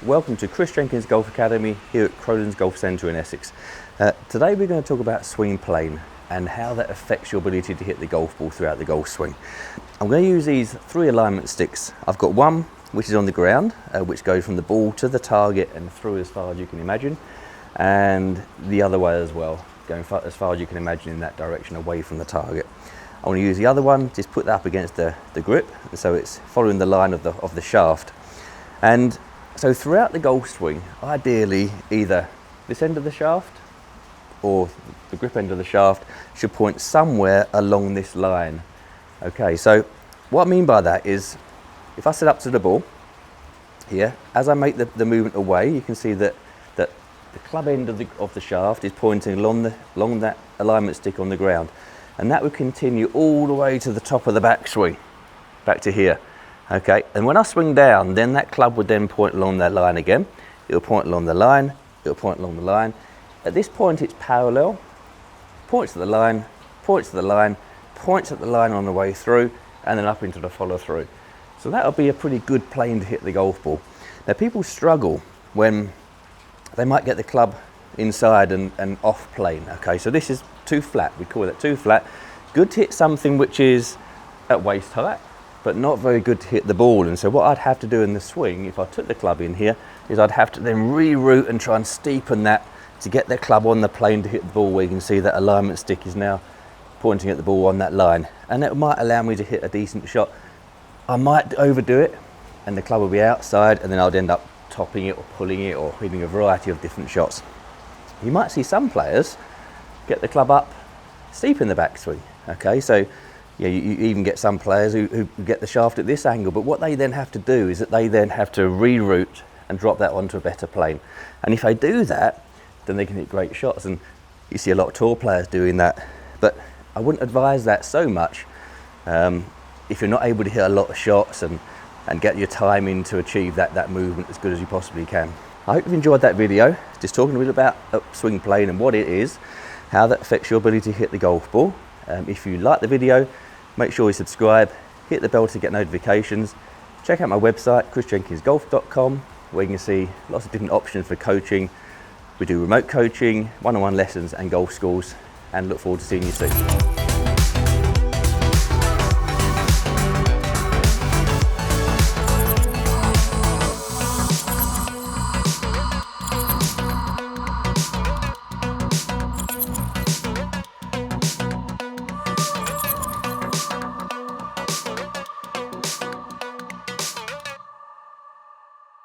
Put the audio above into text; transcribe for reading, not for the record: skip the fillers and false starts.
welcome to Chris Jenkins Golf Academy here at Croydon's Golf Centre in Essex. Today we're going to talk about swing plane and how that affects your ability to hit the golf ball throughout the golf swing. I'm going to use these 3 alignment sticks. I've got one which is on the ground, which goes from the ball to the target and through as far as you can imagine, and the other way as well, going as far as you can imagine in that direction away from the target. I want to use the other one, just put that up against the grip, so it's following the line of the shaft. And so throughout the golf swing, ideally either this end of the shaft or the grip end of the shaft should point somewhere along this line. Okay, so what I mean by that is, if I sit up to the ball here, as I make the movement away, you can see that the club end of the shaft is pointing along that alignment stick on the ground. And that would continue all the way to the top of the backswing, back to here. Okay, and when I swing down, then that club would then point along that line again. It'll point along the line, it'll point along the line. At this point it's parallel, points to the line, points to the line, points at the line on the way through, and then up into the follow through. So that'll be a pretty good plane to hit the golf ball. Now people struggle when they might get the club inside and off plane. Okay, so this is too flat, we call that too flat. Good to hit something which is at waist height, but not very good to hit the ball. And so what I'd have to do in the swing, if I took the club in here, is I'd have to then reroute and try and steepen that to get the club on the plane to hit the ball, where you can see that alignment stick is now pointing at the ball on that line. And it might allow me to hit a decent shot. I might overdo it and the club will be outside, and then I'd end up topping it or pulling it or hitting a variety of different shots. You might see some players get the club up steep in the backswing. Okay, so yeah, you even get some players who get the shaft at this angle, but what they then have to do is that they then have to reroute and drop that onto a better plane. And if they do that, then they can hit great shots, and you see a lot of tour players doing that. But I wouldn't advise that so much if you're not able to hit a lot of shots and get your time in to achieve that movement as good as you possibly can. I hope you've enjoyed that video, just talking a bit about swing plane and what it is, how that affects your ability to hit the golf ball. If you like the video, make sure you subscribe, hit the bell to get notifications. Check out my website, chrisjenkinsgolf.com, where you can see lots of different options for coaching. We do remote coaching, one-on-one lessons and golf schools, and look forward to seeing you soon.